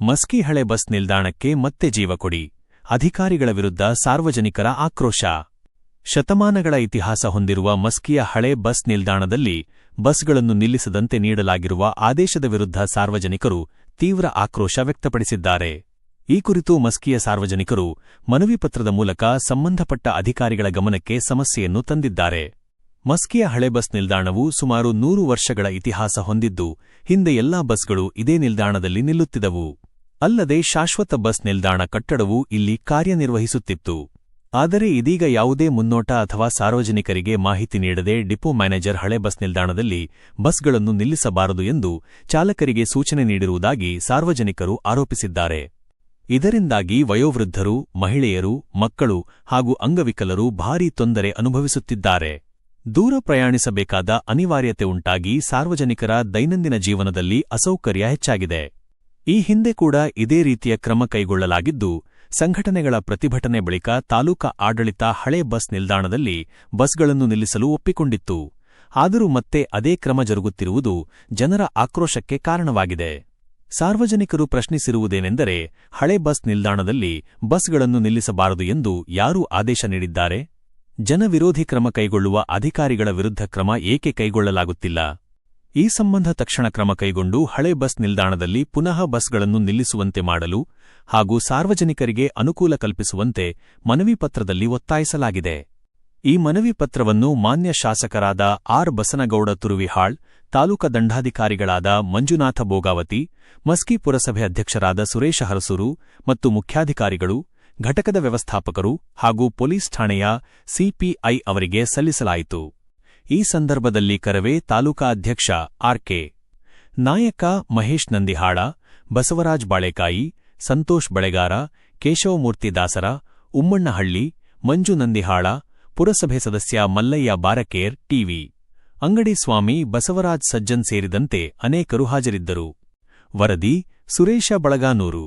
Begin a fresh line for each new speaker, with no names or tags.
ಮಸ್ಕಿ ಹಳೆ ಬಸ್ ನಿಲ್ದಾಣಕ್ಕೆ ಮತ್ತೆ ಜೀವ ಕೊಡಿ. ಅಧಿಕಾರಿಗಳ ವಿರುದ್ಧ ಸಾರ್ವಜನಿಕರ ಆಕ್ರೋಶ. ಶತಮಾನಗಳ ಇತಿಹಾಸ ಹೊಂದಿರುವ ಮಸ್ಕಿಯ ಹಳೆ ಬಸ್ ನಿಲ್ದಾಣದಲ್ಲಿ ಬಸ್ಗಳನ್ನು ನಿಲ್ಲಿಸದಂತೆ ನೀಡಲಾಗಿರುವ ಆದೇಶದ ವಿರುದ್ಧ ಸಾರ್ವಜನಿಕರು ತೀವ್ರ ಆಕ್ರೋಶ ವ್ಯಕ್ತಪಡಿಸಿದ್ದಾರೆ. ಈ ಕುರಿತು ಮಸ್ಕಿಯ ಸಾರ್ವಜನಿಕರು ಮನವಿ ಪತ್ರದ ಮೂಲಕ ಸಂಬಂಧಪಟ್ಟ ಅಧಿಕಾರಿಗಳ ಗಮನಕ್ಕೆ ಸಮಸ್ಯೆಯನ್ನು ತಂದಿದ್ದಾರೆ. ಮಸ್ಕಿಯ ಹಳೆ ಬಸ್ ನಿಲ್ದಾಣವು ಸುಮಾರು 100 ವರ್ಷಗಳ ಇತಿಹಾಸ ಹೊಂದಿದ್ದು, ಹಿಂದೆ ಎಲ್ಲಾ ಬಸ್ಗಳು ಇದೇ ನಿಲ್ದಾಣದಲ್ಲಿ ನಿಲ್ಲುತ್ತಿದ್ದವು. ಅಲ್ಲದೆ ಶಾಶ್ವತ ಬಸ್ ನಿಲ್ದಾಣ ಕಟ್ಟಡವೂ ಇಲ್ಲಿ ಕಾರ್ಯನಿರ್ವಹಿಸುತ್ತಿತ್ತು. ಆದರೆ ಇದೀಗ ಯಾವುದೇ ಮುನ್ನೋಟ ಅಥವಾ ಸಾರ್ವಜನಿಕರಿಗೆ ಮಾಹಿತಿ ನೀಡದೆ ಡಿಪೋ ಮ್ಯಾನೇಜರ್ ಹಳೆ ಬಸ್ ನಿಲ್ದಾಣದಲ್ಲಿ ಬಸ್ಗಳನ್ನು ನಿಲ್ಲಿಸಬಾರದು ಎಂದು ಚಾಲಕರಿಗೆ ಸೂಚನೆ ನೀಡಿರುವುದಾಗಿ ಸಾರ್ವಜನಿಕರು ಆರೋಪಿಸಿದ್ದಾರೆ. ಇದರಿಂದಾಗಿ ವಯೋವೃದ್ಧರು, ಮಹಿಳೆಯರು, ಮಕ್ಕಳು ಹಾಗೂ ಅಂಗವಿಕಲರು ಭಾರೀ ತೊಂದರೆ ಅನುಭವಿಸುತ್ತಿದ್ದಾರೆ. ದೂರ ಪ್ರಯಾಣಿಸಬೇಕಾದ ಅನಿವಾರ್ಯತೆ ಉಂಟಾಗಿ ಸಾರ್ವಜನಿಕರ ದೈನಂದಿನ ಜೀವನದಲ್ಲಿ ಅಸೌಕರ್ಯ ಹೆಚ್ಚಾಗಿದೆ. ಈ ಹಿಂದೆ ಕೂಡ ಇದೇ ರೀತಿಯ ಕ್ರಮ ಕೈಗೊಳ್ಳಲಾಗಿದ್ದು, ಸಂಘಟನೆಗಳ ಪ್ರತಿಭಟನೆ ಬಳಿಕ ತಾಲೂಕಾ ಆಡಳಿತ ಹಳೆ ಬಸ್ ನಿಲ್ದಾಣದಲ್ಲಿ ಬಸ್ಗಳನ್ನು ನಿಲ್ಲಿಸಲು ಒಪ್ಪಿಕೊಂಡಿತ್ತು. ಆದರೂ ಮತ್ತೆ ಅದೇ ಕ್ರಮ ಜರುಗುತ್ತಿರುವುದು ಜನರ ಆಕ್ರೋಶಕ್ಕೆ ಕಾರಣವಾಗಿದೆ. ಸಾರ್ವಜನಿಕರು ಪ್ರಶ್ನಿಸಿರುವುದೇನೆಂದರೆ, ಹಳೆ ಬಸ್ ನಿಲ್ದಾಣದಲ್ಲಿ ಬಸ್ಗಳನ್ನು ನಿಲ್ಲಿಸಬಾರದು ಎಂದು ಯಾರು ಆದೇಶ ನೀಡಿದ್ದಾರೆ? ಜನವಿರೋಧಿ ಕ್ರಮ ಕೈಗೊಳ್ಳುವ ಅಧಿಕಾರಿಗಳ ವಿರುದ್ಧ ಕ್ರಮ ಏಕೆ ಕೈಗೊಳ್ಳಲಾಗುತ್ತಿಲ್ಲ? ಈ ಸಂಬಂಧ ತಕ್ಷಣ ಕ್ರಮ ಕೈಗೊಂಡು ಹಳೆ ಬಸ್ ನಿಲ್ದಾಣದಲ್ಲಿ ಪುನಃ ಬಸ್ಗಳನ್ನು ನಿಲ್ಲಿಸುವಂತೆ ಮಾಡಲು ಹಾಗೂ ಸಾರ್ವಜನಿಕರಿಗೆ ಅನುಕೂಲ ಕಲ್ಪಿಸುವಂತೆ ಮನವಿ ಪತ್ರದಲ್ಲಿ ಒತ್ತಾಯಿಸಲಾಗಿದೆ. ಈ ಮನವಿ ಪತ್ರವನ್ನು ಮಾನ್ಯ ಶಾಸಕರಾದ ಆರ್. ಬಸನಗೌಡ ತುರುವಿಹಾಳ್, ತಾಲೂಕಾ ದಂಡಾಧಿಕಾರಿಗಳಾದ ಮಂಜುನಾಥ ಬೋಗಾವತಿ, ಮಸ್ಕಿ ಪುರಸಭೆ ಅಧ್ಯಕ್ಷರಾದ ಸುರೇಶ ಹರಸೂರು ಮತ್ತು ಮುಖ್ಯಾಧಿಕಾರಿಗಳು, ಘಟಕದ ವ್ಯವಸ್ಥಾಪಕರು ಹಾಗೂ ಪೊಲೀಸ್ ಠಾಣೆಯ ಸಿಪಿಐ ಅವರಿಗೆ ಸಲ್ಲಿಸಲಾಯಿತು. ಈ ಸಂದರ್ಭದಲ್ಲಿ ಕರವೇ ತಾಲೂಕಾ ಅಧ್ಯಕ್ಷ ಆರ್.ಕೆ. ನಾಯಕ, ಮಹೇಶ್ ನಂದಿಹಾಳ, ಬಸವರಾಜ್ ಬಾಳೆಕಾಯಿ, ಸಂತೋಷ್ ಬಳೆಗಾರ, ಕೇಶವಮೂರ್ತಿ ದಾಸರ, ಉಮ್ಮಣ್ಣಹಳ್ಳಿ, ಮಂಜು ನಂದಿಹಾಳ, ಪುರಸಭೆ ಸದಸ್ಯ ಮಲ್ಲಯ್ಯ ಬಾರಕೇರ್, ಟಿವಿ ಅಂಗಡಿ ಸ್ವಾಮಿ, ಬಸವರಾಜ್ ಸಜ್ಜನ್ ಸೇರಿದಂತೆ ಅನೇಕರು ಹಾಜರಿದ್ದರು. ವರದಿ ಸುರೇಶ ಬಳಗಾನೂರು.